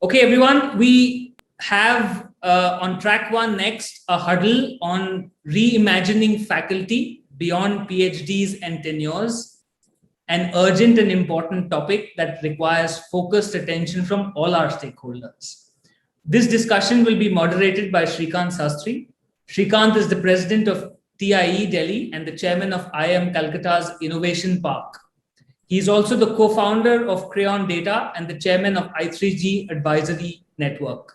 Okay, everyone, we have on track one next a huddle on reimagining faculty beyond PhDs and tenures, an urgent and important topic that requires focused attention from all our stakeholders. This discussion will be moderated by Srikant Sastri. Srikant is the president of TIE Delhi and the chairman of IIM Calcutta's Innovation Park. He is also the co-founder of Crayon Data and the chairman of I3G Advisory Network.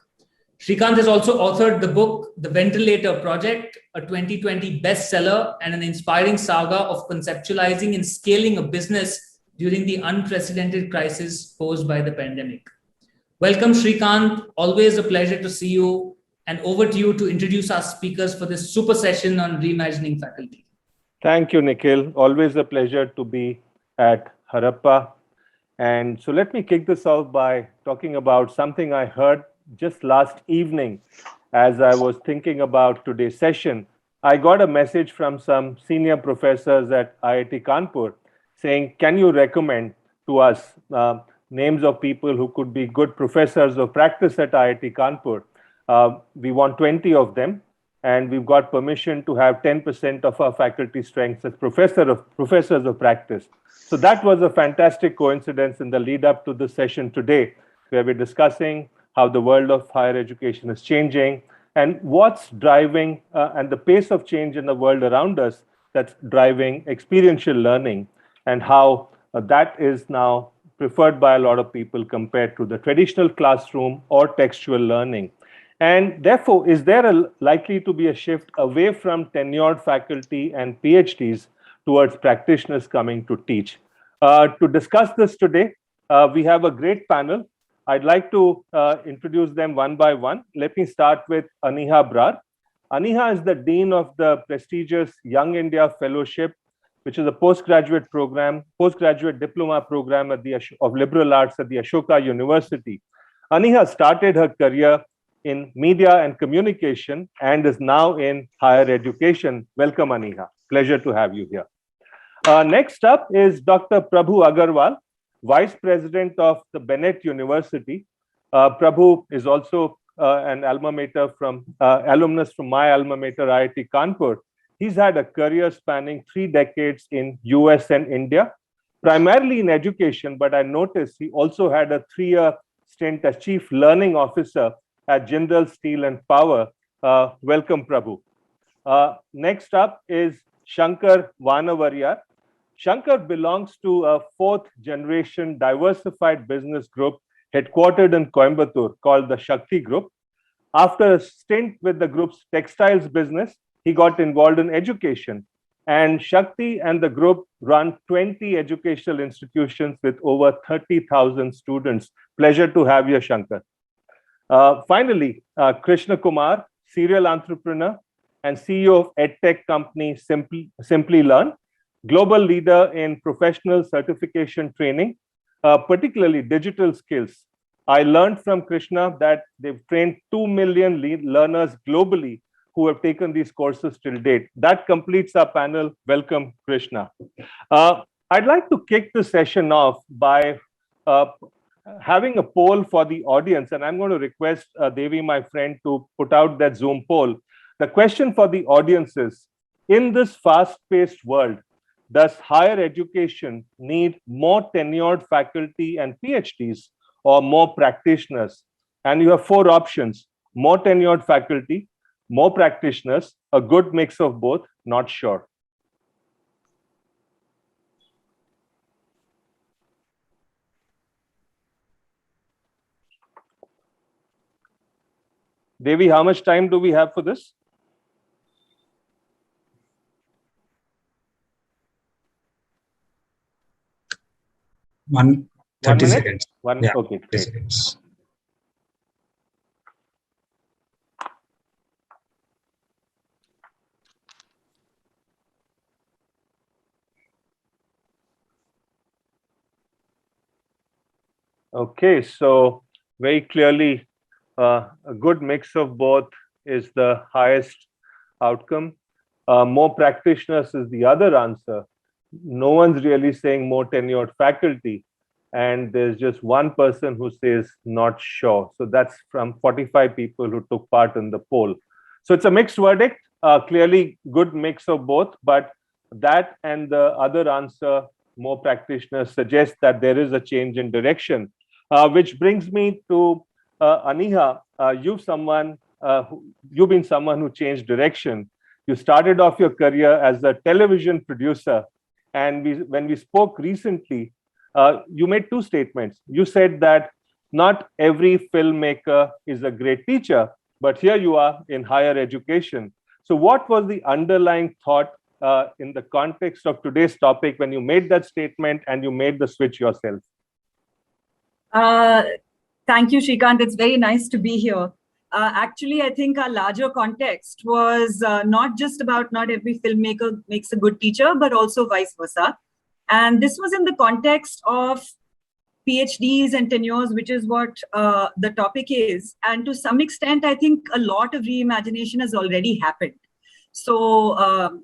Srikant has also authored the book, The Ventilator Project, a 2020 bestseller and an inspiring saga of conceptualizing and scaling a business during the unprecedented crisis posed by the pandemic. Welcome, Srikant. Always a pleasure to see you. And over to you to introduce our speakers for this super session on reimagining faculty. Thank you, Nikhil. Always a pleasure to be at Harappa. And so let me kick this off by talking about something I heard just last evening as I was thinking about today's session. I got a message from some senior professors at IIT Kanpur saying, can you recommend to us names of people who could be good professors of practice at IIT Kanpur? We want 20 of them, and we've got permission to have 10% of our faculty strengths as professors of practice. So that was a fantastic coincidence in the lead up to the session today, where we're discussing how the world of higher education is changing and what's driving and the pace of change in the world around us that's driving experiential learning, and how that is now preferred by a lot of people compared to the traditional classroom or textual learning. And therefore, is there likely to be a shift away from tenured faculty and PhDs towards practitioners coming to teach? To discuss this today, we have a great panel. I'd like to introduce them one by one. Let me start with Aniha Brar. Aniha is the Dean of the prestigious Young India Fellowship, which is a postgraduate diploma program of liberal arts at the Ashoka University. Aniha started her career in media and communication and is now in higher education. Welcome, Aniha. Pleasure to have you here. Next up is Dr. Prabhu Aggarwal, Vice President of the Bennett University. Prabhu is also an alumnus from my alma mater, IIT Kanpur. He's had a career spanning 3 decades in US and India, primarily in education, but I noticed he also had a 3-year stint as Chief Learning Officer at Jindal Steel and Power. Welcome, Prabhu. Next up is Shankar Vanavarayar. Shankar belongs to a 4th generation diversified business group headquartered in Coimbatore called the Shakti Group. After a stint with the group's textiles business, he got involved in education, and Shakti and the group run 20 educational institutions with over 30,000 students. Pleasure to have you, Shankar. Finally, Krishna Kumar, serial entrepreneur and CEO of EdTech company Simplilearn, global leader in professional certification training, particularly digital skills. I learned from Krishna that they've trained 2 million learners globally who have taken these courses till date. That completes our panel. Welcome, Krishna. I'd like to kick the session off by having a poll for the audience, and I'm going to request Devi, my friend, to put out that Zoom poll. The question for the audience is, in this fast-paced world, does higher education need more tenured faculty and PhDs or more practitioners? And you have 4 options: more tenured faculty, more practitioners, a good mix of both, not sure. Devi, how much time do we have for this? 30 seconds. Okay, 30 seconds. Okay, so very clearly, a good mix of both is the highest outcome. More practitioners is the other answer. No one's really saying more tenured faculty. and there's just one person who says not sure. So that's from 45 people who took part in the poll. So it's a mixed verdict, clearly good mix of both, but that and the other answer, more practitioners suggest that there is a change in direction, which brings me to Aniha. You've been someone who changed direction. You started off your career as a television producer, and when we spoke recently, you made two statements. You said that not every filmmaker is a great teacher, but here you are in higher education. So what was the underlying thought in the context of today's topic when you made that statement and you made the switch yourself? Thank you, Srikant. It's very nice to be here. Actually, I think our larger context was not just about not every filmmaker makes a good teacher, but also vice versa. And this was in the context of PhDs and tenures, which is what the topic is. And to some extent, I think a lot of reimagination has already happened. So,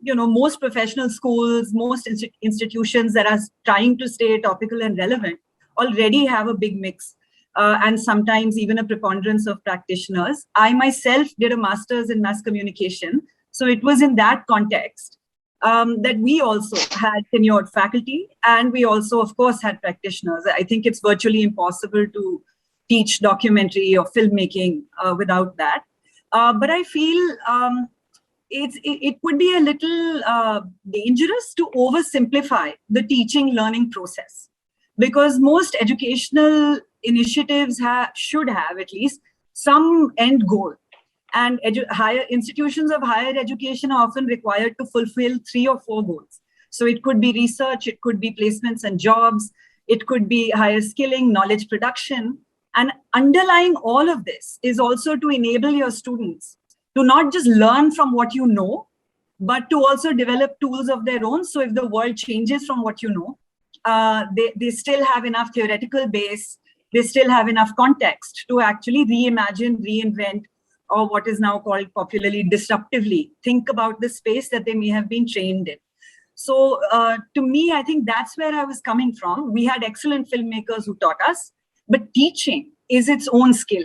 most professional schools, most institutions that are trying to stay topical and relevant already have a big mix. And sometimes even a preponderance of practitioners. I myself did a master's in mass communication. So it was in that context that we also had tenured faculty, and we also, of course, had practitioners. I think it's virtually impossible to teach documentary or filmmaking without that. But I feel it would be a little dangerous to oversimplify the teaching learning process, because most educational initiatives should have at least some end goal. And higher institutions of higher education are often required to fulfill 3 or 4 goals. So it could be research, it could be placements and jobs, it could be higher skilling, knowledge production. And underlying all of this is also to enable your students to not just learn from what you know, but to also develop tools of their own. So if the world changes from what you know, they still have enough theoretical base, they still have enough context to actually reimagine, reinvent, or what is now called popularly disruptively, think about the space that they may have been trained in. So to me, I think that's where I was coming from. We had excellent filmmakers who taught us, but teaching is its own skill.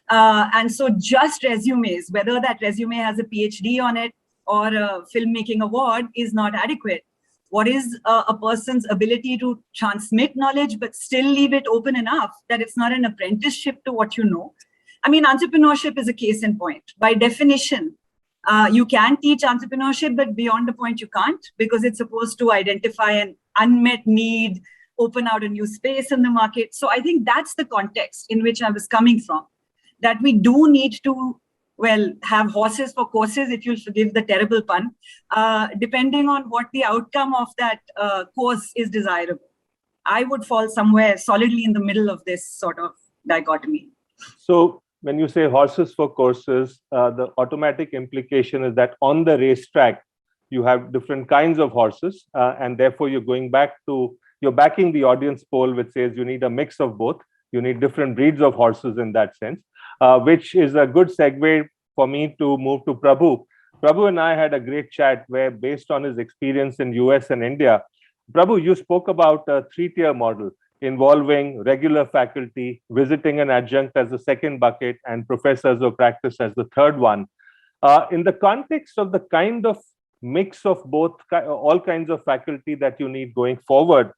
And so just resumes, whether that resume has a PhD on it or a filmmaking award, is not adequate. What is a person's ability to transmit knowledge, but still leave it open enough that it's not an apprenticeship to what you know? I mean, entrepreneurship is a case in point. By definition, you can teach entrepreneurship, but beyond the point you can't, because it's supposed to identify an unmet need, open out a new space in the market. So I think that's the context in which I was coming from, that we do need to, have horses for courses, if you'll forgive the terrible pun, depending on what the outcome of that course is desirable. I would fall somewhere solidly in the middle of this sort of dichotomy. So when you say horses for courses, the automatic implication is that on the racetrack, you have different kinds of horses, and therefore you're backing the audience poll, which says you need a mix of both. You need different breeds of horses in that sense, which is a good segue for me to move to Prabhu. Prabhu and I had a great chat where, based on his experience in US and India, Prabhu, you spoke about a 3-tier model involving regular faculty, visiting an adjunct as the second bucket, and professors of practice as the third one. In the context of the kind of mix of both, all kinds of faculty that you need going forward,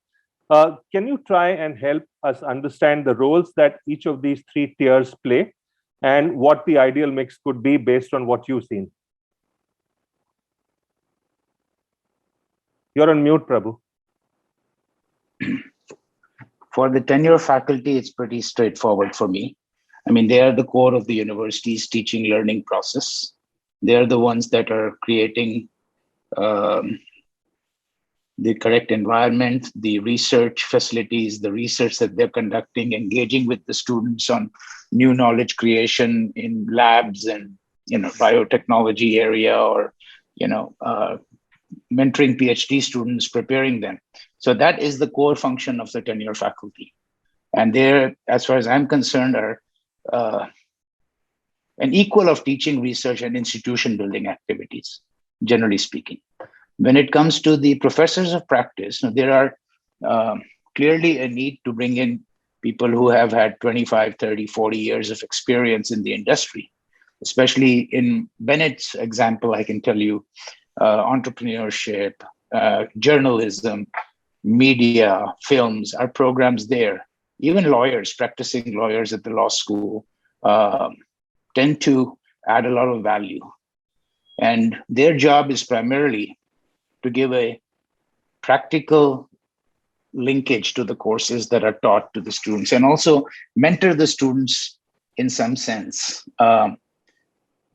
can you try and help us understand the roles that each of these 3 tiers play and what the ideal mix could be based on what you've seen? You're on mute, Prabhu. For the tenure faculty, it's pretty straightforward for me. I mean, they are the core of the university's teaching learning process. They are the ones that are creating the correct environment, the research facilities, the research that they're conducting, engaging with the students on new knowledge creation in labs and, biotechnology area, or, mentoring PhD students, preparing them. So that is the core function of the tenure faculty. And they're, as far as I'm concerned, are an equal of teaching, research, and institution building activities, generally speaking. When it comes to the professors of practice, there are clearly a need to bring in people who have had 25, 30, 40 years of experience in the industry. Especially in Bennett's example, I can tell you, entrepreneurship, journalism, media, films are programs there. Even lawyers, practicing lawyers at the law school, tend to add a lot of value. And their job is primarily to give a practical linkage to the courses that are taught to the students, and also mentor the students in some sense.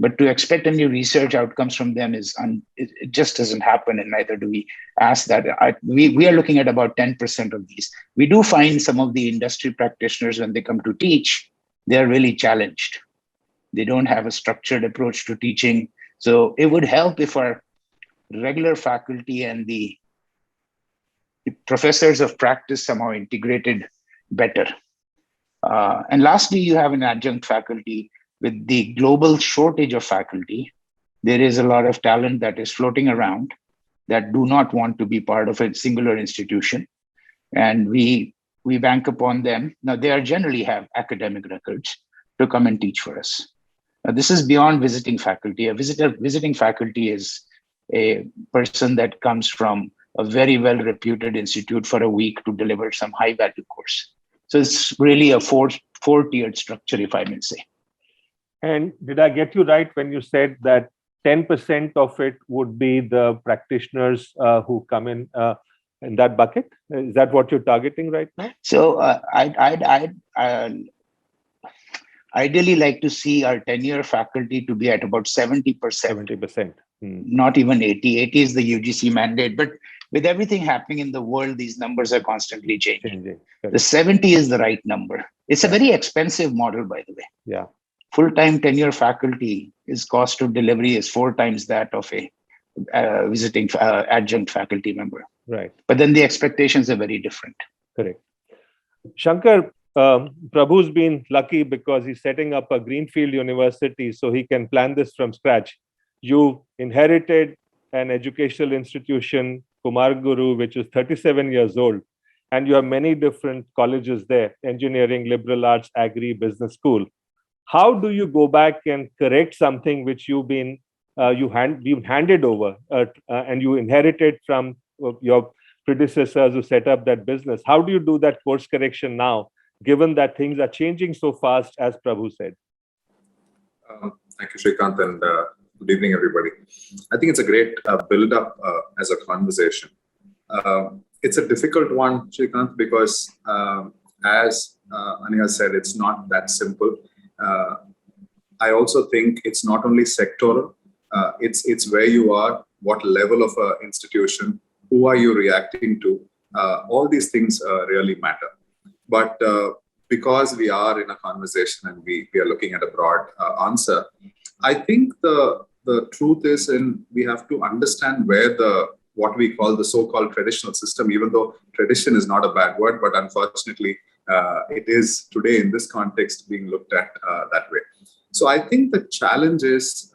But to expect any research outcomes from them it just doesn't happen, and neither do we ask that. We are looking at about 10% of these. We do find some of the industry practitioners, when they come to teach, they're really challenged. They don't have a structured approach to teaching. So it would help if our regular faculty and the professors of practice somehow integrated better. And lastly, you have an adjunct faculty. With the global shortage of faculty, there is a lot of talent that is floating around that do not want to be part of a singular institution. And we bank upon them. Now, they generally have academic records to come and teach for us. Now, this is beyond visiting faculty. A visiting faculty is a person that comes from a very well-reputed institute for a week to deliver some high-value course. So it's really a four-tiered structure, if I may say. And did I get you right when you said that 10% of it would be the practitioners who come in that bucket? Is that what you're targeting right now? So I'd ideally like to see our tenure faculty to be at about 70%. 70%. Not even 80. 80 is the UGC mandate. But with everything happening in the world, these numbers are constantly changing. The 70 is the right number. It's a very expensive model, by the way. Yeah. Full-time tenure faculty cost of delivery is 4 times that of a visiting adjunct faculty member. Right. But then the expectations are very different. Correct. Shankar, Prabhu's been lucky because he's setting up a greenfield university so he can plan this from scratch. You inherited an educational institution, Kumaraguru, which is 37 years old, and you have many different colleges there, engineering, liberal arts, agri, business school. How do you go back and correct something which you've handed over and you inherited from your predecessors who set up that business? How do you do that course correction now, given that things are changing so fast, as Prabhu said? Thank you, Srikant, and good evening, everybody. I think it's a great build-up as a conversation. It's a difficult one, Srikant, because as Aniha said, it's not that simple. I also think it's not only sectoral, it's where you are, what level of institution, who are you reacting to, all these things really matter. But because we are in a conversation and we are looking at a broad answer, I think the truth is we have to understand where what we call the so-called traditional system, even though tradition is not a bad word, but unfortunately, it is today in this context being looked at that way. So I think the challenge is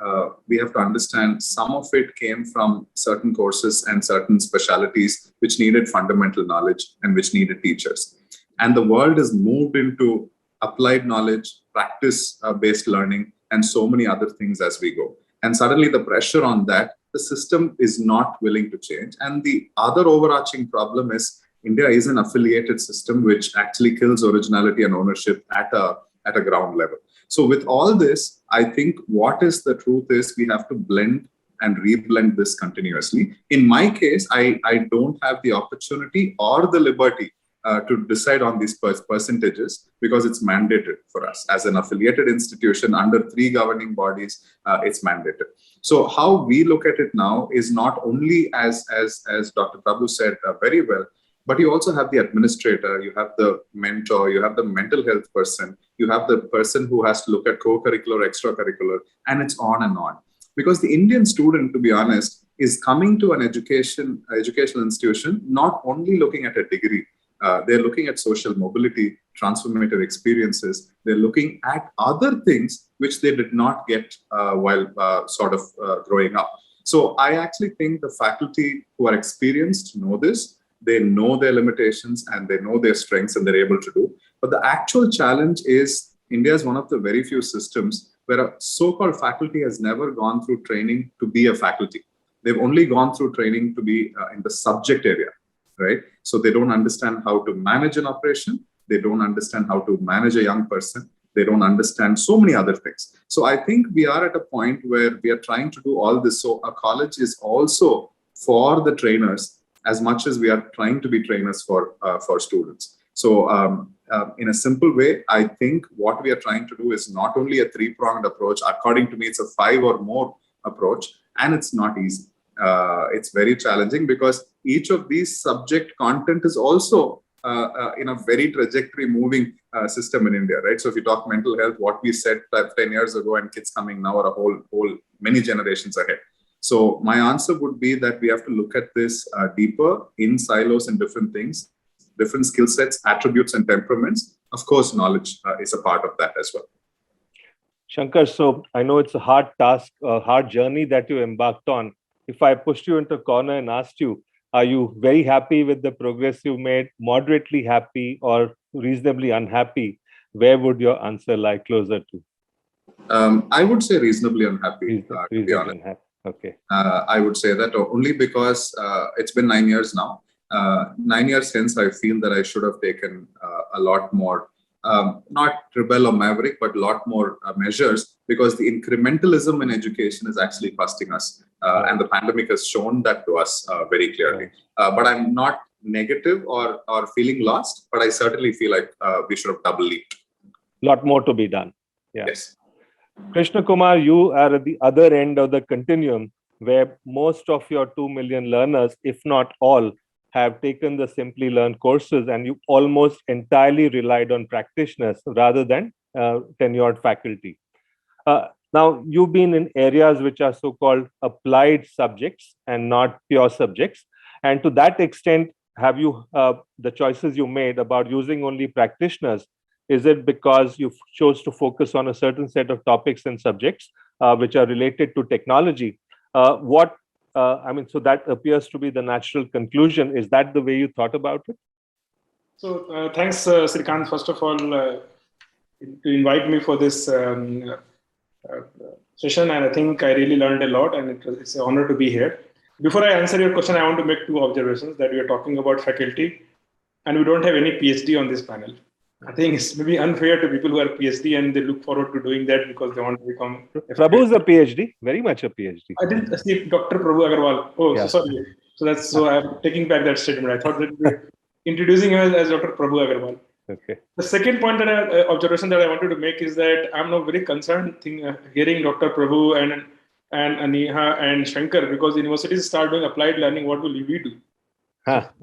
we have to understand some of it came from certain courses and certain specialities which needed fundamental knowledge and which needed teachers. And the world has moved into applied knowledge, practice-based learning, and so many other things as we go. And suddenly the pressure on that, the system is not willing to change. And the other overarching problem is India is an affiliated system which actually kills originality and ownership at a ground level. So with all this, I think what is the truth is we have to blend and reblend this continuously. In my case, I don't have the opportunity or the liberty to decide on these percentages because it's mandated for us. As an affiliated institution under 3 governing bodies, it's mandated. So how we look at it now is not only as Dr. Prabhu said very well, but you also have the administrator, you have the mentor, you have the mental health person, you have the person who has to look at co-curricular, extracurricular, and it's on and on. Because the Indian student, to be honest, is coming to an educational institution, not only looking at a degree, they're looking at social mobility, transformative experiences. They're looking at other things which they did not get while growing up. So I actually think the faculty who are experienced know this. they know their limitations and they know their strengths and they're able to do. But the actual challenge is India is one of the very few systems where a so-called faculty has never gone through training to be a faculty. They've only gone through training to be in the subject area, right? So they don't understand how to manage an operation. They don't understand how to manage a young person. They don't understand so many other things. So I think we are at a point where we are trying to do all this. So a college is also for the trainers as much as we are trying to be trainers for students. So in a simple way, I think what we are trying to do is not only a three-pronged approach. According to me, it's a 5 or more approach, and it's not easy. It's very challenging because each of these subject content is also in a very trajectory moving system in India, right? So if you talk mental health, what we said 10 years ago and kids coming now are a whole many generations ahead. So my answer would be that we have to look at this deeper in silos and different things, different skill sets, attributes and temperaments. Of course, knowledge is a part of that as well. Shankar, so I know it's a hard task, a hard journey that you embarked on. If I pushed you into a corner and asked you, are you very happy with the progress you made, moderately happy, or reasonably unhappy? Where would your answer lie closer to? I would say reasonably unhappy, to be honest. Unhappy. Okay. I would say that only because it's been 9 years now. 9 years since, I feel that I should have taken a lot more, not rebel or maverick, but a lot more measures, because the incrementalism in education is actually costing us. And the pandemic has shown that to us very clearly. But I'm not negative or feeling lost, but I certainly feel like we should have double leaped. A lot more to be done. Yeah. Yes. Krishna Kumar, you are at the other end of the continuum, where most of your 2 million learners, if not all, have taken the Simplilearn courses, and you almost entirely relied on practitioners rather than tenured faculty. Now, you've been in areas which are so-called applied subjects and not pure subjects. And to that extent, have you, the choices you made about using only practitioners, is it because you chose to focus on a certain set of topics and subjects which are related to technology? So that appears to be the natural conclusion. Is that the way you thought about it? So thanks, Srikant, first of all, to invite me for this session. And I think I really learned a lot, and it's an honor to be here. Before I answer your question, I want to make 2 observations: that we are talking about faculty and we don't have any PhD on this panel. I think it's maybe unfair to people who are PhD and they look forward to doing that because they want to become. Prabhu is a PhD, very much a PhD. I didn't see Dr. Prabhu Aggarwal. Oh, yeah. So sorry. So I'm taking back that statement. I thought that we're introducing him as Dr. Prabhu Aggarwal. Okay. The second point observation that I wanted to make is that I'm not very concerned hearing Dr. Prabhu and Aniha and Shankar, because universities start doing applied learning. What will we do?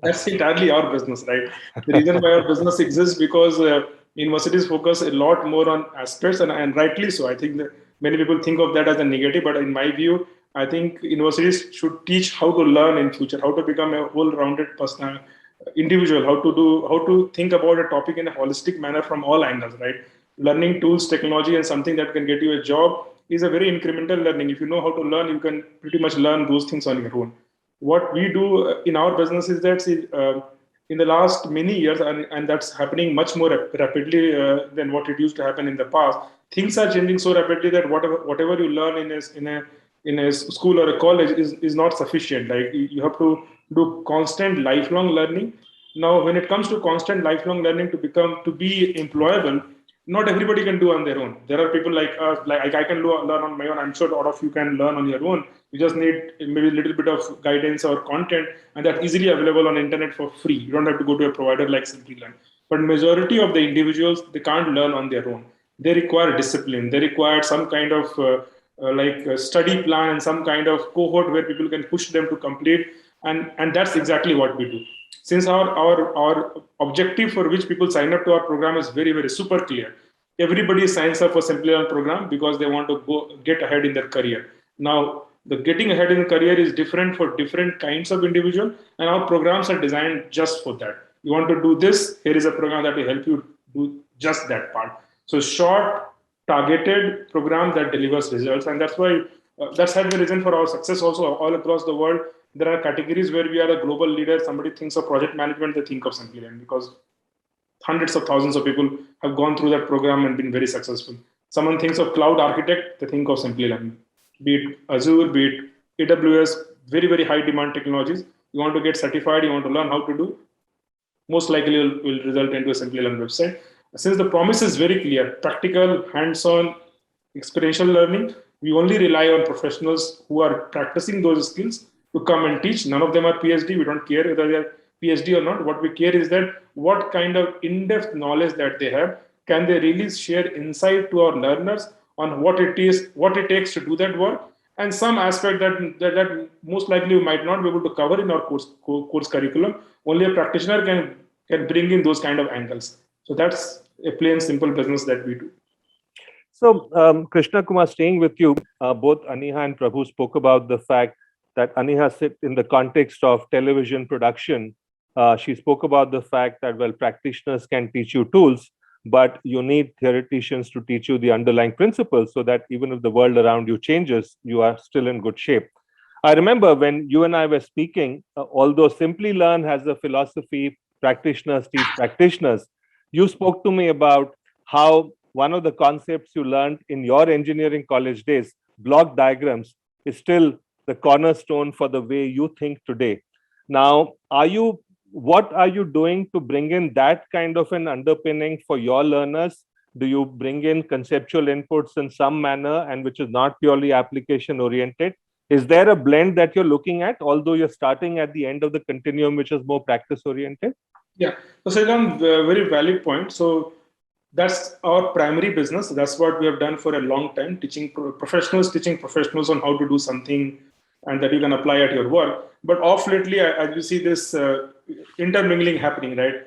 That's entirely our business, right? The reason why our business exists because universities focus a lot more on aspects, and rightly so. I think that many people think of that as a negative, but in my view, I think universities should teach how to learn in future, how to become a whole-rounded person, individual, how to think about a topic in a holistic manner from all angles, right? Learning tools, technology, and something that can get you a job is a very incremental learning. If you know how to learn, you can pretty much learn those things on your own. What we do in our business is that in the last many years, and that's happening much more rapidly than what it used to happen in the past, things are changing so rapidly that whatever you learn in a school or a college is not sufficient. Like you have to do constant lifelong learning. Now, when it comes to constant lifelong learning to be employable, not everybody can do on their own. There are people like us, like I can learn on my own. I'm sure all of you can learn on your own. You just need maybe a little bit of guidance or content, and that's easily available on internet for free. You don't have to go to a provider like Simplilearn. But majority of the individuals, they can't learn on their own. They require discipline. They require some kind of study plan and some kind of cohort where people can push them to complete. And that's exactly what we do. Since our objective for which people sign up to our program is very, very super clear. Everybody signs up for Simplilearn program because they want to get ahead in their career. Now, the getting ahead in the career is different for different kinds of individual, and our programs are designed just for that. You want to do this, here is a program that will help you do just that part. So short, targeted program that delivers results. And that's why that's had the reason for our success also all across the world. there are categories where we are a global leader. Somebody thinks of project management, they think of Simplilearn, because hundreds of thousands of people have gone through that program and been very successful. Someone thinks of cloud architect, they think of Simplilearn. Be it Azure, be it AWS, very, very high demand technologies. You want to get certified, you want to learn how to do, most likely will result into a Simplilearn website. Since the promise is very clear, practical, hands-on, experiential learning, we only rely on professionals who are practicing those skills to come and teach. None of them are PhD. We don't care whether they're PhD or not. What we care is that what kind of in-depth knowledge that they have, can they really share insight to our learners on what it takes to do that work, and some aspect that most likely we might not be able to cover in our course curriculum. Only a practitioner can bring in those kind of angles. So that's a plain simple business that we do. So Krishna, Kumar, staying with you, both Aniha and Prabhu spoke about the fact that Aniha sit in the context of television production. She spoke about the fact that, well, practitioners can teach you tools, but you need theoreticians to teach you the underlying principles so that even if the world around you changes, you are still in good shape. I remember when you and I were speaking, although Simplilearn has a philosophy, practitioners teach practitioners, you spoke to me about how one of the concepts you learned in your engineering college days, block diagrams, is still the cornerstone for the way you think today. Now, what are you doing to bring in that kind of an underpinning for your learners? Do you bring in conceptual inputs in some manner and which is not purely application oriented? Is there a blend that you're looking at, although you're starting at the end of the continuum, which is more practice oriented? Yeah, so Srikant, very valid point. So that's our primary business. That's what we have done for a long time, teaching professionals on how to do something and that you can apply at your work. But off lately, as we see this intermingling happening, right?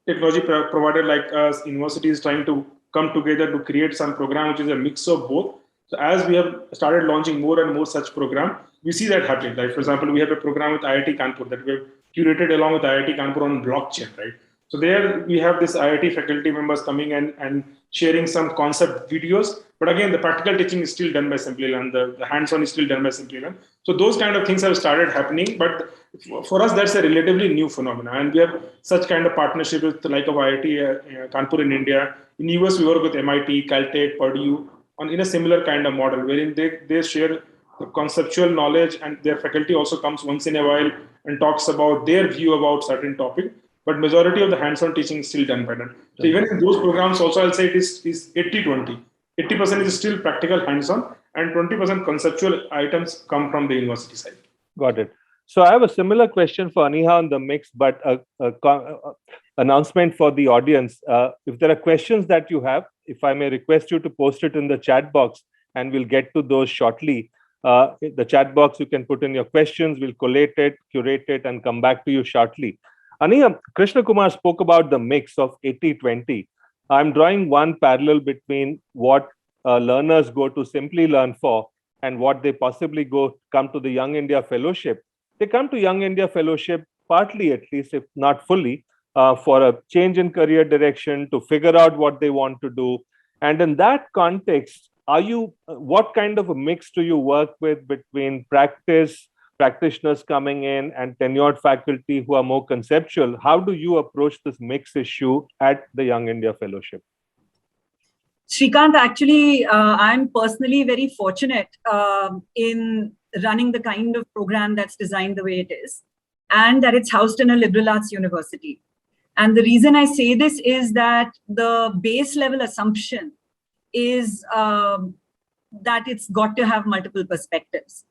Technology provider like us, universities trying to come together to create some program which is a mix of both. So as we have started launching more and more such program, we see that happening. Like, for example, we have a program with IIT Kanpur that we have curated along with IIT Kanpur on blockchain, right? So there we have this IIT faculty members coming and sharing some concept videos. But again, the practical teaching is still done by Simplilearn. The hands-on is still done by Simplilearn. So those kind of things have started happening. But for us, that's a relatively new phenomenon. And we have such kind of partnership with the like of IIT Kanpur in India. In US, we work with MIT, Caltech, Purdue in a similar kind of model, wherein they share the conceptual knowledge, and their faculty also comes once in a while and talks about their view about certain topic. But majority of the hands-on teaching is still done by them. So even in those programs also, I'll say it is 80-20. 80% is still practical hands-on and 20% conceptual items come from the university side. Got it. So I have a similar question for Aniha on the mix, but announcement for the audience. If there are questions that you have, if I may request you to post it in the chat box, and we'll get to those shortly. The chat box, you can put in your questions, we'll collate it, curate it, and come back to you shortly. Aniha, Krishna Kumar spoke about the mix of 80-20. I'm drawing one parallel between what learners go to Simplilearn for and what they possibly come to the Young India Fellowship. They come to Young India Fellowship partly, at least, if not fully, for a change in career direction, to figure out what they want to do. And in that context, what kind of a mix do you work with between practitioners coming in and tenured faculty who are more conceptual? How do you approach this mix issue at the Young India Fellowship? Srikant, actually, I'm personally very fortunate in running the kind of program that's designed the way it is, and that it's housed in a liberal arts university. And the reason I say this is that the base level assumption is that it's got to have multiple perspectives.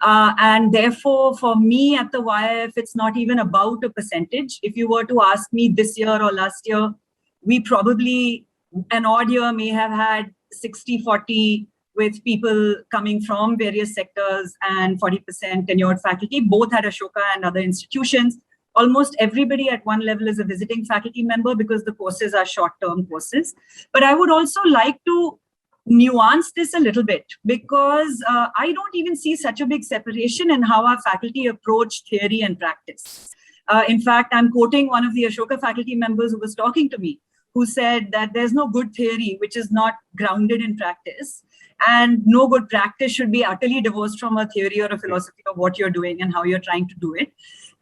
And therefore, for me at the YIF, it's not even about a percentage. If you were to ask me this year or last year, we probably, an odd year, may have had 60-40 with people coming from various sectors and 40% tenured faculty, both at Ashoka and other institutions. Almost everybody at one level is a visiting faculty member because the courses are short-term courses. But I would also like to nuance this a little bit, because I don't even see such a big separation in how our faculty approach theory and practice. In fact, I'm quoting one of the Ashoka faculty members who was talking to me, who said that there's no good theory which is not grounded in practice. And no good practice should be utterly divorced from a theory or a philosophy of what you're doing and how you're trying to do it.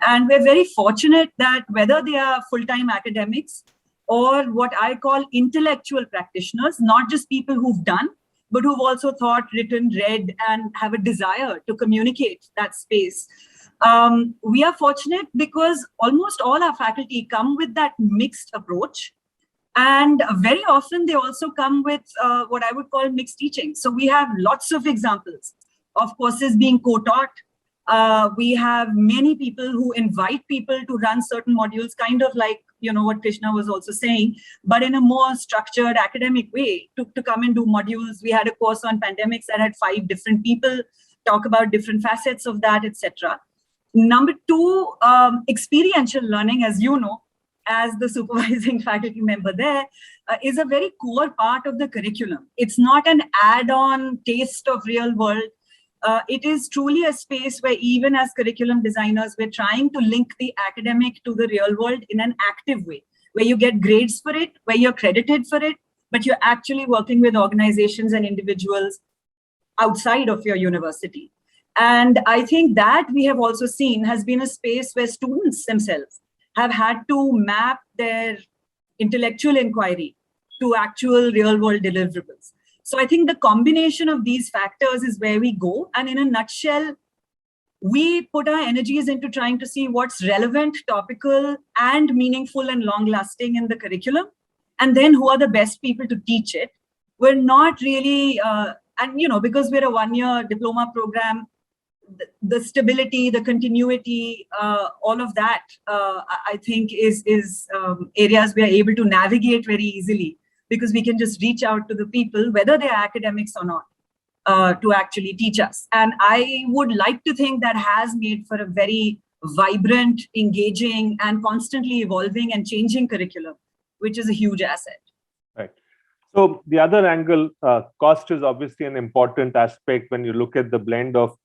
And we're very fortunate that whether they are full-time academics or what I call intellectual practitioners, not just people who've done, but who've also thought, written, read, and have a desire to communicate that space. We are fortunate because almost all our faculty come with that mixed approach. And very often they also come with what I would call mixed teaching. So we have lots of examples of courses being co-taught. We have many people who invite people to run certain modules, kind of like, what Krishna was also saying, but in a more structured academic way to come and do modules. We had a course on pandemics that had 5 different people talk about different facets of that, etc. Number 2, experiential learning, as you know, as the supervising faculty member there, is a very core part of the curriculum. It's not an add-on taste of real world. It is truly a space where even as curriculum designers, we're trying to link the academic to the real world in an active way, where you get grades for it, where you're credited for it, but you're actually working with organizations and individuals outside of your university. And I think that we have also seen has been a space where students themselves have had to map their intellectual inquiry to actual real world deliverables. So I think the combination of these factors is where we go. And in a nutshell, we put our energies into trying to see what's relevant, topical, and meaningful and long lasting in the curriculum. And then who are the best people to teach it. We're not really, because we're a 1-year diploma program, the stability, the continuity, all of that, I think is areas we are able to navigate very easily, because we can just reach out to the people, whether they're academics or not, to actually teach us. And I would like to think that has made for a very vibrant, engaging, and constantly evolving and changing curriculum, which is a huge asset. Right. So the other angle, cost is obviously an important aspect when you look at the blend of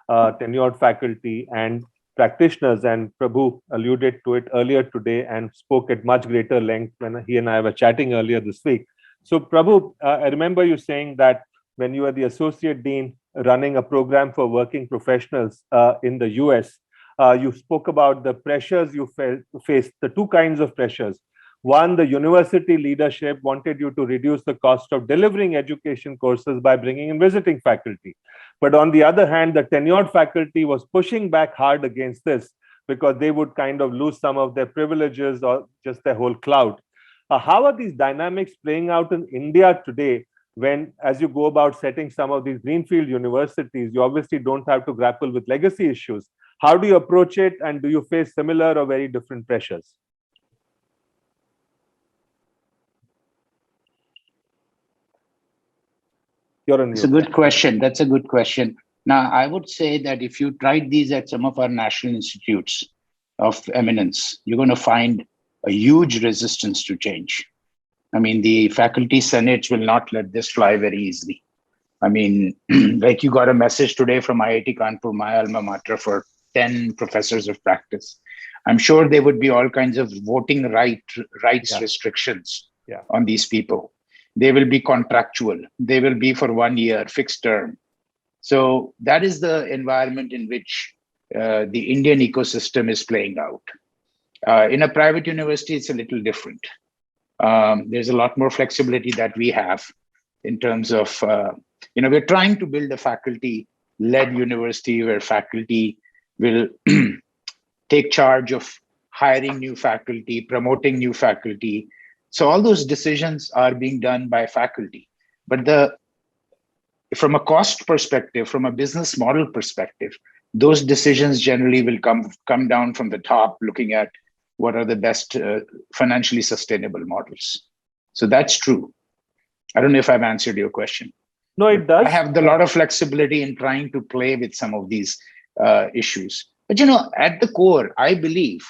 tenured faculty and practitioners, and Prabhu alluded to it earlier today and spoke at much greater length when he and I were chatting earlier this week. So Prabhu, I remember you saying that when you were the associate dean running a program for working professionals in the US, you spoke about the pressures you faced, the 2 kinds of pressures. One, the university leadership wanted you to reduce the cost of delivering education courses by bringing in visiting faculty. But on the other hand, the tenured faculty was pushing back hard against this because they would kind of lose some of their privileges or just their whole clout. How are these dynamics playing out in India today when, as you go about setting some of these greenfield universities, you obviously don't have to grapple with legacy issues? How do you approach it, and do you face similar or very different pressures? It's a good question. That's a good question. Now, I would say that if you tried these at some of our national institutes of eminence, you're going to find a huge resistance to change. I mean, the faculty senates will not let this fly very easily. I mean, like you got a message today from IIT Kanpur, my alma mater, for 10 professors of practice. I'm sure there would be all kinds of voting rights restrictions on these people. They will be contractual. They will be for 1 year, fixed term. So that is the environment in which the Indian ecosystem is playing out. In a private university, it's a little different. There's a lot more flexibility that we have in terms of, we're trying to build a faculty-led university where faculty will take charge of hiring new faculty, promoting new faculty. So all those decisions are being done by faculty. But from a cost perspective, from a business model perspective, those decisions generally will come down from the top, looking at what are the best financially sustainable models. So that's true. I don't know if I've answered your question. No, it does. I have a lot of flexibility in trying to play with some of these issues. But at the core, I believe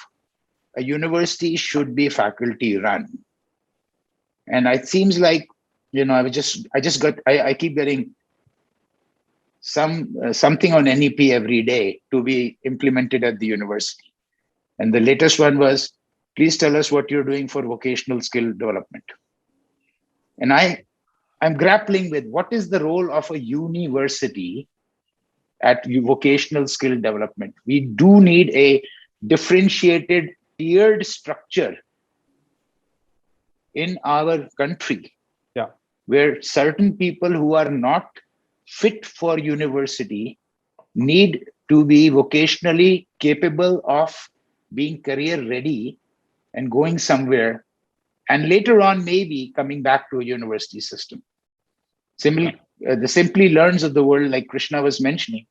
a university should be faculty run. And it seems like, I keep getting something on NEP every day to be implemented at the university. And the latest one was, please tell us what you're doing for vocational skill development. And I'm grappling with what is the role of a university at vocational skill development. We do need a differentiated, tiered structure in our country, where certain people who are not fit for university need to be vocationally capable of being career ready and going somewhere, and later on maybe coming back to a university system. The Simplilearns of the world, like Krishna was mentioning,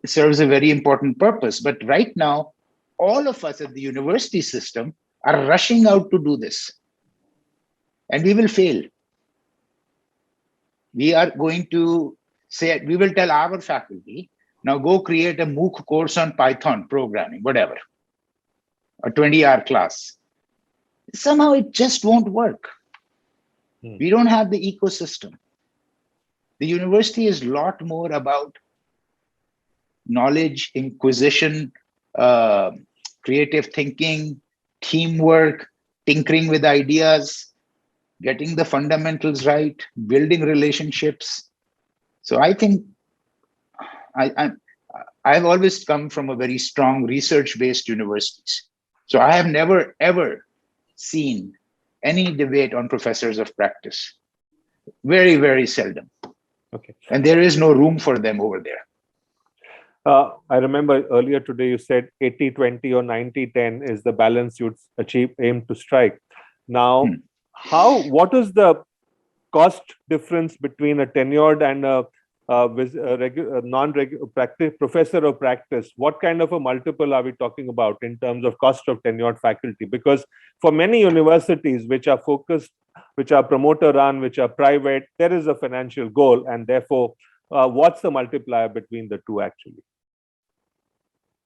serves a very important purpose. But right now, all of us at the university system are rushing out to do this. And we will fail. We are going to say, we will tell our faculty, now go create a MOOC course on Python programming, whatever, a 20-hour class. Somehow it just won't work. We don't have the ecosystem. The university is a lot more about knowledge, inquisition, creative thinking, teamwork, tinkering with ideas, getting the fundamentals right, building relationships. So I think I've always come from a very strong research-based universities. So I have never, ever seen any debate on professors of practice. Very, very seldom. Okay. And there is no room for them over there. I remember earlier today you said 80-20 or 90-10 is the balance you'd aim to strike. Now, what is the cost difference between a tenured and a non-practice professor of practice? What kind of a multiple are we talking about in terms of cost of tenured faculty? Because for many universities which are focused, which are promoter run, which are private, there is a financial goal, and therefore, what's the multiplier between the two actually?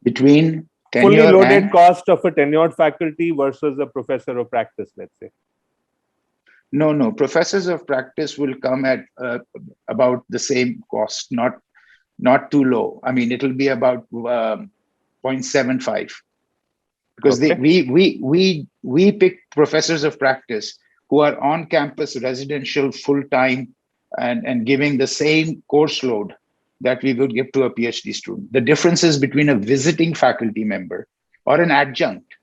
Between fully loaded cost of a tenured faculty versus a professor of practice, let's say. No. Professors of practice will come at about the same cost, not too low. I mean, it'll be about 0.75, because we pick professors of practice who are on campus residential full time and giving the same course load that we would give to a PhD student. The differences between a visiting faculty member or an adjunct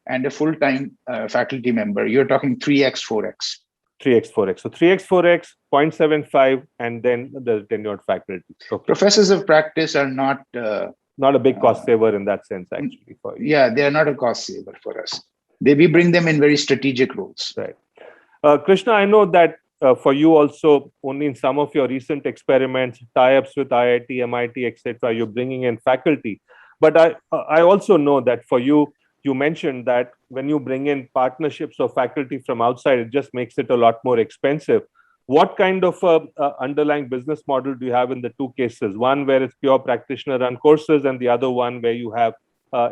and a full-time faculty member, you're talking 3x, 4x. 3x, 4x. So 3x, 4x, 0.75, and then the tenured faculty. Okay. Professors of practice are not a big cost saver in that sense, actually. For you. Yeah, they are not a cost saver for us. We bring them in very strategic roles. Right. Krishna, I know that for you also, only in some of your recent experiments, tie-ups with IIT, MIT, etc., you're bringing in faculty. But I also know that for you, you mentioned that when you bring in partnerships of faculty from outside, it just makes it a lot more expensive. What kind of underlying business model do you have in the two cases? One where it's pure practitioner-run courses, and the other one where you have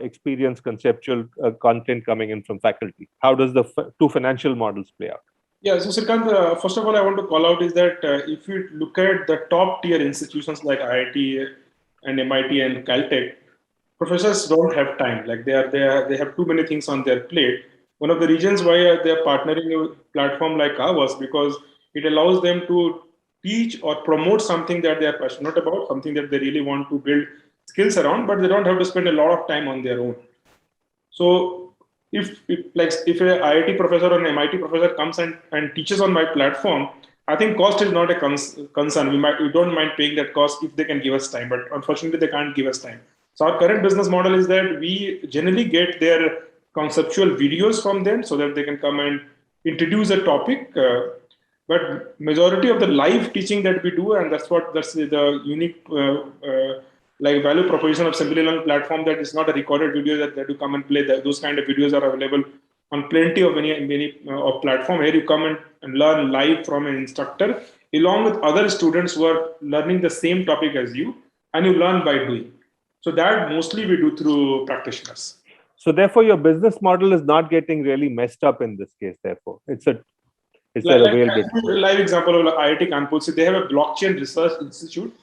experience conceptual content coming in from faculty. How does the two financial models play out? Yeah, so Srikant, first of all, I want to call out is that if you look at the top tier institutions like IIT and MIT and Caltech, professors don't have time. Like they have too many things on their plate. One of the reasons why they are partnering with a platform like ours, because it allows them to teach or promote something that they are passionate about, something that they really want to build skills around, but they don't have to spend a lot of time on their own. So if an IIT professor or an MIT professor comes and teaches on my platform, I think cost is not a concern. We don't mind paying that cost if they can give us time, but unfortunately they can't give us time. So our current business model is that we generally get their conceptual videos from them so that they can come and introduce a topic. But majority of the live teaching that we do, and that's the unique value proposition of Simplilearn platform, that is not a recorded video that you come and play. Those kind of videos are available on plenty of many platform. Here you come and learn live from an instructor along with other students who are learning the same topic as you, and you learn by doing. So that mostly we do through practitioners. So therefore, your business model is not getting really messed up in this case. Therefore, it's a real business. Live example of IIT Kanpur. They have a blockchain research institute,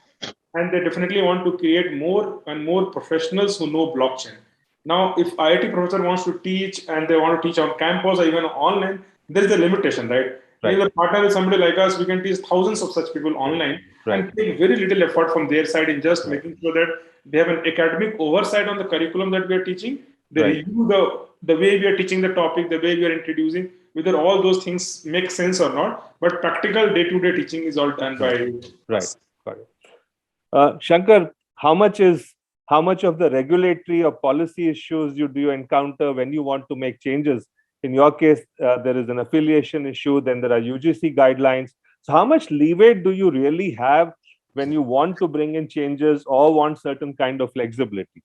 and they definitely want to create more and more professionals who know blockchain. Now, if IIT professor wants to teach and they want to teach on campus or even online, there is a limitation, right? If they partner with somebody like us, we can teach thousands of such people online and take very little effort from their side in just making sure that they have an academic oversight on the curriculum that we are teaching. They review the way we are teaching the topic, the way we are introducing, whether all those things make sense or not. But practical day-to-day teaching is all done by us. Got it. Shankar, how much of the regulatory or policy issues do you encounter when you want to make changes? In your case, there is an affiliation issue, then there are UGC guidelines. So how much leeway do you really have when you want to bring in changes or want certain kind of flexibility?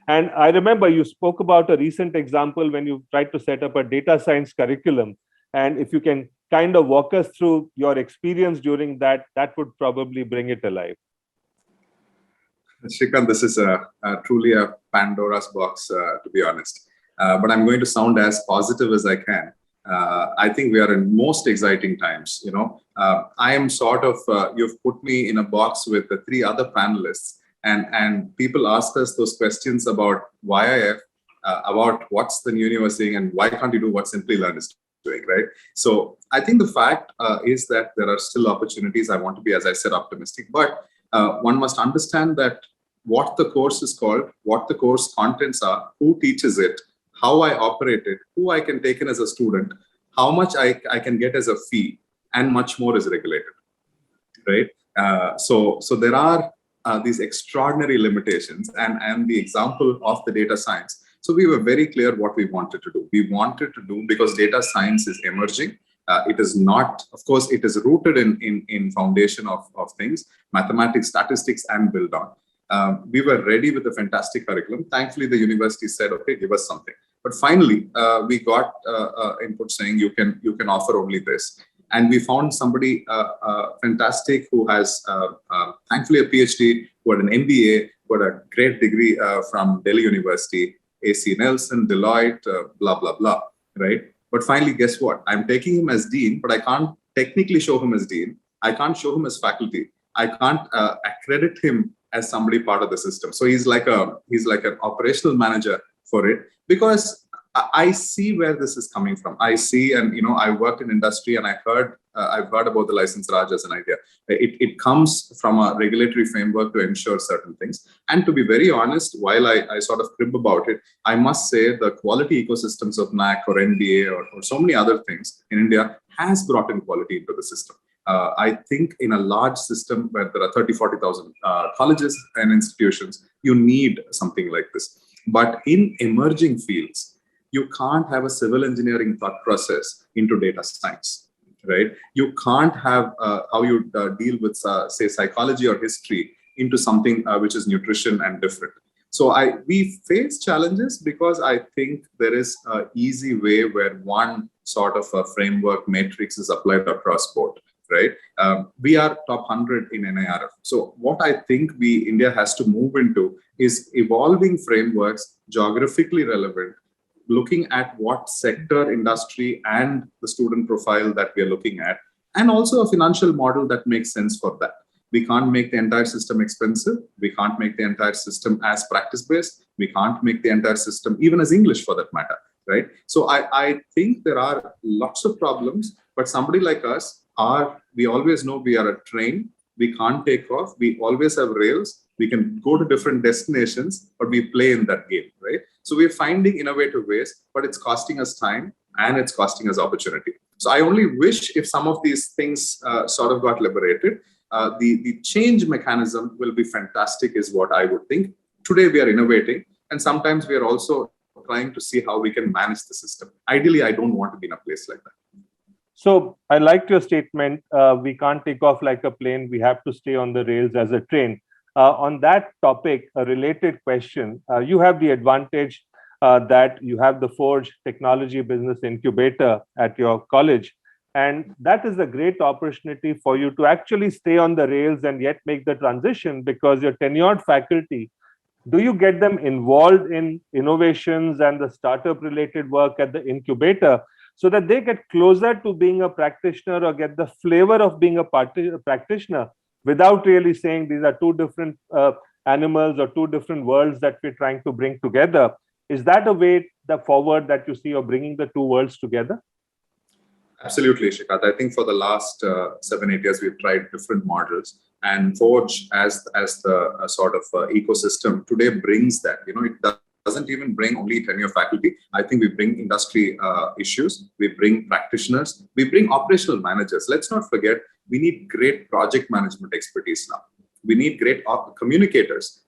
And I remember you spoke about a recent example when you tried to set up a data science curriculum. And if you can kind of walk us through your experience during that, that would probably bring it alive. Srikant, this is truly a Pandora's box, to be honest. But I'm going to sound as positive as I can. I think we are in most exciting times. I am sort of, you've put me in a box with the 3 other panelists, and people ask us those questions about YIF, about what's the new university and why can't you do what Simplilearn is doing, right? So I think the fact is that there are still opportunities. I want to be, as I said, optimistic, but one must understand that what the course is called, what the course contents are, who teaches it, how I operate it, who I can take in as a student, how much I can get as a fee, and much more is regulated, right? So there are these extraordinary limitations, and the example of the data science. So we were very clear what we wanted to do. We wanted to do, because data science is emerging. It is not, of course, it is rooted in foundation of things, mathematics, statistics, and build on. We were ready with a fantastic curriculum. Thankfully, the university said, okay, give us something. But finally, we got input saying you can offer only this. And we found somebody fantastic who has, thankfully, a PhD, who had an MBA, who had a great degree from Delhi University, AC Nelson, Deloitte, blah, blah, blah, right? But finally, guess what? I'm taking him as dean, but I can't technically show him as dean. I can't show him as faculty. I can't accredit him as somebody part of the system. So he's like an operational manager for it, because I see where this is coming from. I see, and I worked in industry, and I've heard about the license Raj as an idea. It comes from a regulatory framework to ensure certain things. And to be very honest, while I sort of crib about it, I must say the quality ecosystems of NAC or NBA or so many other things in India has brought in quality into the system. I think in a large system where there are 30,000-40,000 colleges and institutions, you need something like this. But in emerging fields, you can't have a civil engineering thought process into data science, right? You can't have how you deal with, say, psychology or history into something which is nutrition and different. So we face challenges because I think there is an easy way where one sort of a framework matrix is applied across board, right? We are top 100 in NIRF. So what I think India has to move into is evolving frameworks, geographically relevant, looking at what sector, industry, and the student profile that we are looking at, and also a financial model that makes sense for that. We can't make the entire system expensive. We can't make the entire system as practice-based. We can't make the entire system even as English for that matter, right? So I think there are lots of problems, but somebody like us we always know we are a train. We can't take off. We always have rails. We can go to different destinations, but we play in that game, right? So we're finding innovative ways, but it's costing us time and it's costing us opportunity. So I only wish if some of these things sort of got liberated, the change mechanism will be fantastic is what I would think. Today we are innovating, and sometimes we are also trying to see how we can manage the system. Ideally, I don't want to be in a place like that. So I liked your statement. We can't take off like a plane. We have to stay on the rails as a train. On that topic, a related question, you have the advantage that you have the Forge Technology Business Incubator at your college. And that is a great opportunity for you to actually stay on the rails and yet make the transition, because your tenured faculty, do you get them involved in innovations and the startup related work at the incubator so that they get closer to being a practitioner or get the flavor of being a practitioner without really saying these are two different animals or two different worlds that we're trying to bring together. Is that a way forward that you see of bringing the two worlds together? Absolutely, Srikant. I think for the last 7-8 years, we've tried different models, and Forge as the sort of ecosystem today brings that. It doesn't even bring only tenure faculty. I think we bring industry issues, we bring practitioners, we bring operational managers. Let's not forget, we need great project management expertise now. We need great communicators.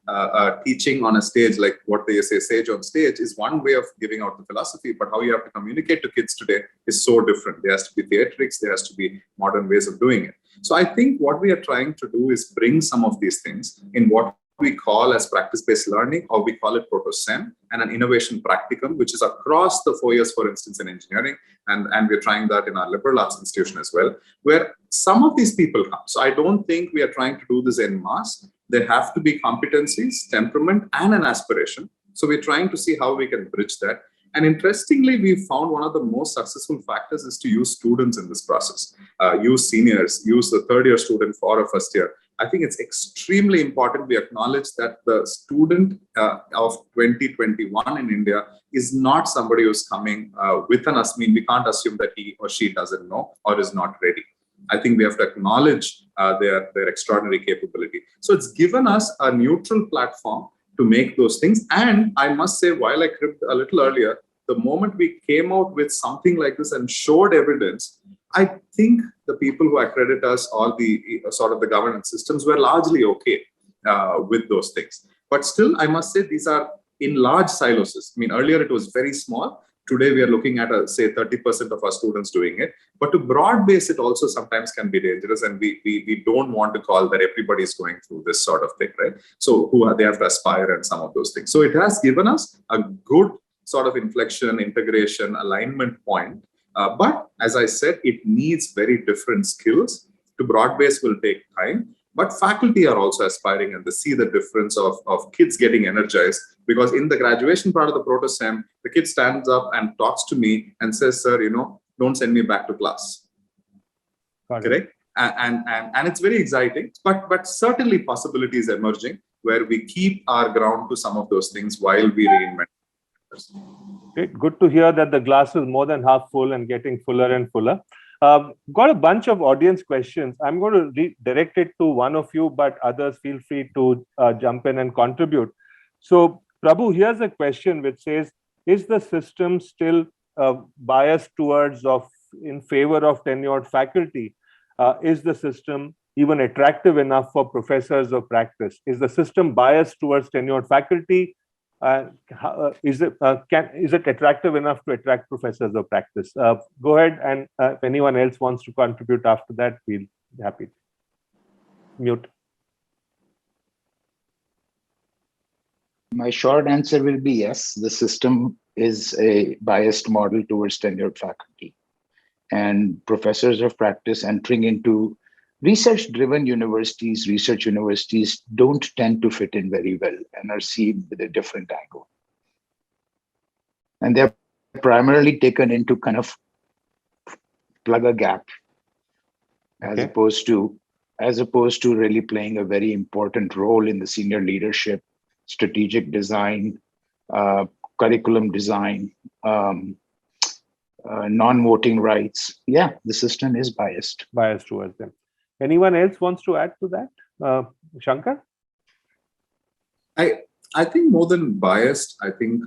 Teaching on a stage, like what they say, sage on stage, is one way of giving out the philosophy, but how you have to communicate to kids today is so different. There has to be theatrics, there has to be modern ways of doing it. So I think what we are trying to do is bring some of these things in what we call as practice-based learning, or we call it proto-SEM, and an innovation practicum, which is across the 4 years, for instance, in engineering. And we're trying that in our liberal arts institution as well, where some of these people come. So I don't think we are trying to do this en masse. There have to be competencies, temperament, and an aspiration. So we're trying to see how we can bridge that. And interestingly, we found one of the most successful factors is to use students in this process. Use seniors, use the third-year student for a first year. I think it's extremely important we acknowledge that the student of 2021 in India is not somebody who's coming with an assumption. We can't assume that he or she doesn't know or is not ready. I think we have to acknowledge their extraordinary capability. So it's given us a neutral platform to make those things. And I must say, while I cribbed a little earlier, the moment we came out with something like this and showed evidence, I think the people who accredit us, all the sort of the governance systems, were largely okay with those things. But still, I must say, these are in large silos. I mean, earlier it was very small. Today, we are looking at, say, 30% of our students doing it. But to broad base it also sometimes can be dangerous. And we don't want to call that everybody is going through this sort of thing, right? So they have to aspire and some of those things. So it has given us a good sort of inflection, integration, alignment point. But as I said, it needs very different skills. To broad base will take time. But faculty are also aspiring, and they see the difference of kids getting energized, because in the graduation part of the proto-SEM, the kid stands up and talks to me and says, sir, don't send me back to class. Correct? And it's very exciting, but certainly possibilities emerging where we keep our ground to some of those things while we reinvent. Great. Good to hear that the glass is more than half full and getting fuller and fuller. Got a bunch of audience questions. I'm going to redirect it to one of you, but others feel free to jump in and contribute. So, Prabhu, here's a question which says, is the system still biased towards in favor of tenured faculty? Is the system even attractive enough for professors of practice? Is the system biased towards tenured faculty? Is it attractive enough to attract professors of practice? Go ahead, and if anyone else wants to contribute after that, we'll be happy. Mute. My short answer will be yes. The system is a biased model towards tenured faculty, and professors of practice entering into research-driven universities, research universities don't tend to fit in very well and are seen with a different angle. And they're primarily taken into kind of plug a gap, as opposed to really playing a very important role in the senior leadership, strategic design, curriculum design, non-voting rights. Yeah, the system is biased. Biased towards them. Anyone else wants to add to that? Shankar? I think more than biased, I think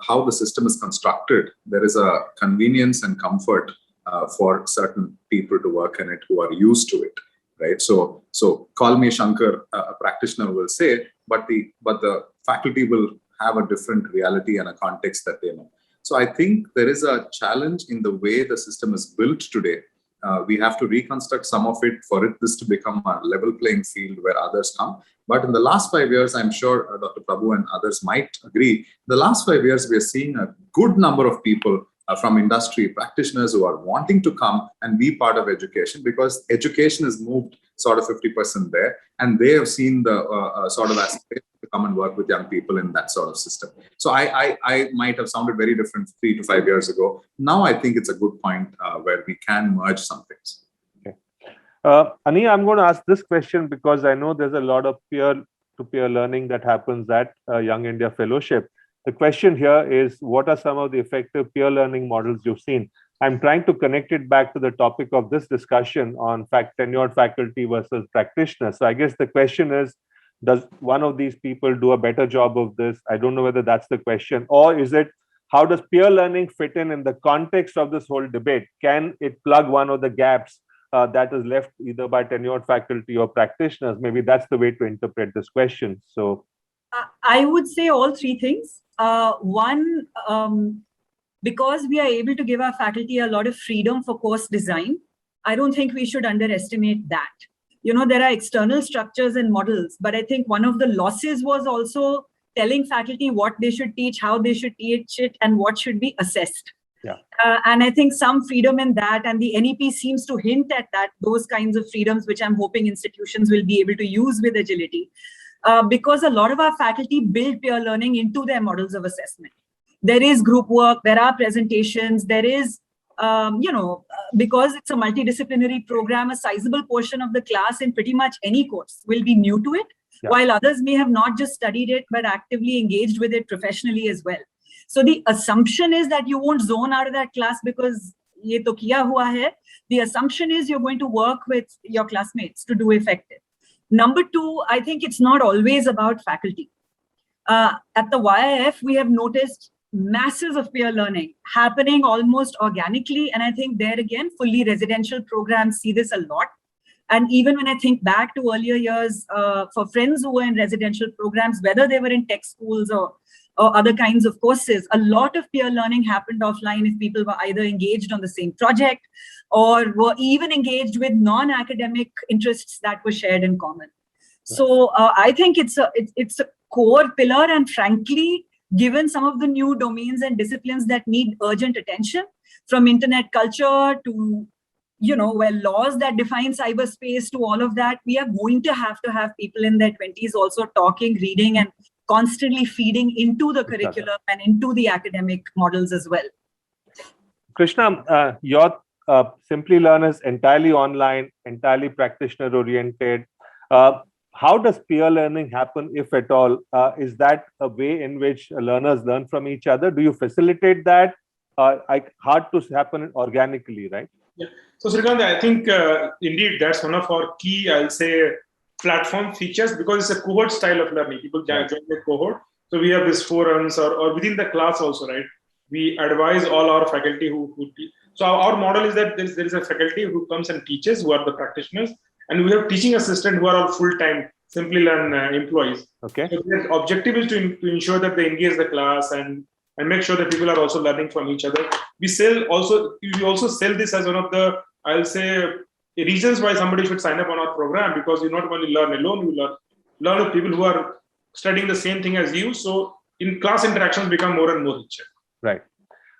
how the system is constructed, there is a convenience and comfort for certain people to work in it who are used to it, right? So call me Shankar, a practitioner will say, but the faculty will have a different reality and a context that they know. So I think there is a challenge in the way the system is built today. We have to reconstruct some of it for this to become a level playing field where others come. But in the last 5 years, I'm sure Dr. Prabhu and others might agree, the last 5 years, we are seeing a good number of people from industry, practitioners who are wanting to come and be part of education, because education has moved sort of 50% there, and they have seen the sort of aspiration to come and work with young people in that sort of system. So I might have sounded very different 3 to 5 years ago. Now I think it's a good point where we can merge some things. Okay. Aniha, I'm going to ask this question because I know there's a lot of peer peer-to-peer learning that happens at Young India Fellowship. The question here is, what are some of the effective peer learning models you've seen? I'm trying to connect it back to the topic of this discussion on tenured faculty versus practitioners. So I guess the question is, does one of these people do a better job of this? I don't know whether that's the question. Or is it, how does peer learning fit in the context of this whole debate? Can it plug one of the gaps that is left either by tenured faculty or practitioners? Maybe that's the way to interpret this question. So I would say all three things. One, because we are able to give our faculty a lot of freedom for course design, I don't think we should underestimate that. You know, there are external structures and models, but I think one of the losses was also telling faculty what they should teach, how they should teach it, and what should be assessed. Yeah. And I think some freedom in that, and the NEP seems to hint at that, those kinds of freedoms, which I'm hoping institutions will be able to use with agility. Because a lot of our faculty build peer learning into their models of assessment. There is group work, there are presentations, there is, because it's a multidisciplinary program, a sizable portion of the class in pretty much any course will be new to it, while others may have not just studied it, but actively engaged with it professionally as well. So the assumption is that you won't zone out of that class because ye to kiya hua hai. The assumption is you're going to work with your classmates to do effective. Number two, I think it's not always about faculty. At the YIF, we have noticed masses of peer learning happening almost organically. And I think there again, fully residential programs see this a lot. And even when I think back to earlier years, for friends who were in residential programs, whether they were in tech schools or other kinds of courses, a lot of peer learning happened offline if people were either engaged on the same project or were even engaged with non-academic interests that were shared in common. So I think it's a core pillar, and frankly, given some of the new domains and disciplines that need urgent attention, from internet culture to, where laws that define cyberspace to all of that, we are going to have people in their 20s also talking, reading, and constantly feeding into the curriculum and into the academic models as well. Krishna, your Simplilearn is entirely online, entirely practitioner oriented. How does peer learning happen, if at all? Is that a way in which learners learn from each other? Do you facilitate that? Hard to happen organically, right? Yeah. So Srikant, I think indeed that's one of our key, I'll say, platform features, because it's a cohort style of learning. People join the cohort. So we have these forums or within the class also, right? We advise all our faculty who teach. So our model is that there is a faculty who comes and teaches, who are the practitioners, and we have teaching assistants who are all full-time Simplilearn employees. Okay. So the objective is to ensure that they engage the class and make sure that people are also learning from each other. We also sell this as one of the, I'll say, reasons why somebody should sign up on our program, because you not only learn alone, you learn with people who are studying the same thing as you. So in class interactions become more and more richer. Right.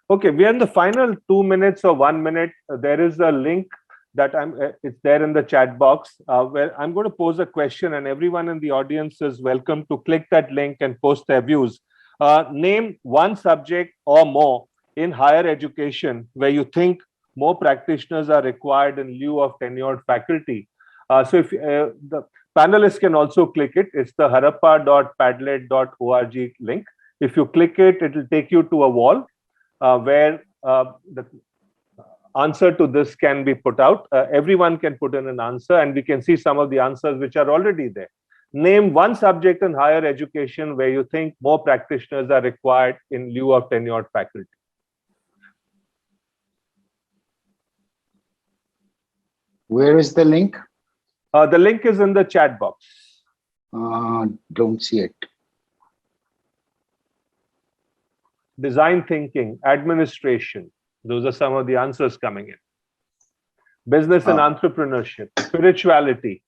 Okay, we are in the final 2 minutes or 1 minute. There is a link that it's there in the chat box where I'm going to pose a question, and everyone in the audience is welcome to click that link and post their views. Name one subject or more in higher education where you think more practitioners are required in lieu of tenured faculty. So if the panelists can also click it, it's the harappa.padlet.org link. If you click it, it will take you to a wall where the answer to this can be put out. Everyone can put in an answer, and we can see some of the answers which are already there. Name one subject in higher education where you think more practitioners are required in lieu of tenured faculty. Where is the link? The link is in the chat box. Don't see it. Design thinking, administration. Those are some of the answers coming in. Business and entrepreneurship, spirituality.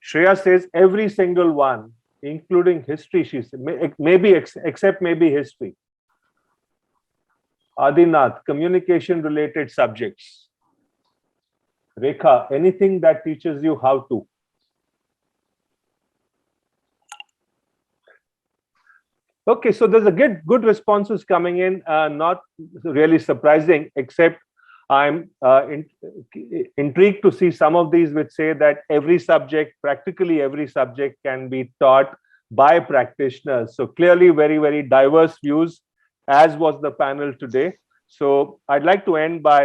Shreya says every single one, including history, she said, maybe except maybe history. Adinath, communication related subjects. Rekha, anything that teaches you how to. Okay, so there's a good responses coming in, not really surprising, except I'm intrigued to see some of these which say that every subject, practically every subject, can be taught by practitioners. So clearly very, very diverse views, as was the panel today. So I'd like to end by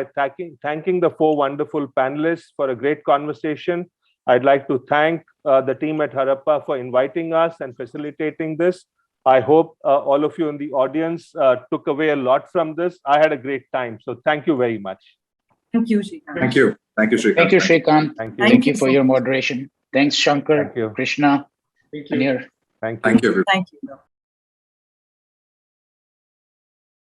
thanking the 4 wonderful panelists for a great conversation. I'd like to thank the team at Harappa for inviting us and facilitating this. I hope all of you in the audience took away a lot from this. I had a great time. So thank you very much. Thank you, Srikant. Thank you. Thank you, Srikant. Thank you, Srikant. Thank you. Thank you for your moderation. Thanks, Shankar, Thank you. Krishna, Thank you. Anir. Thank you. Thank you, everybody. Thank you.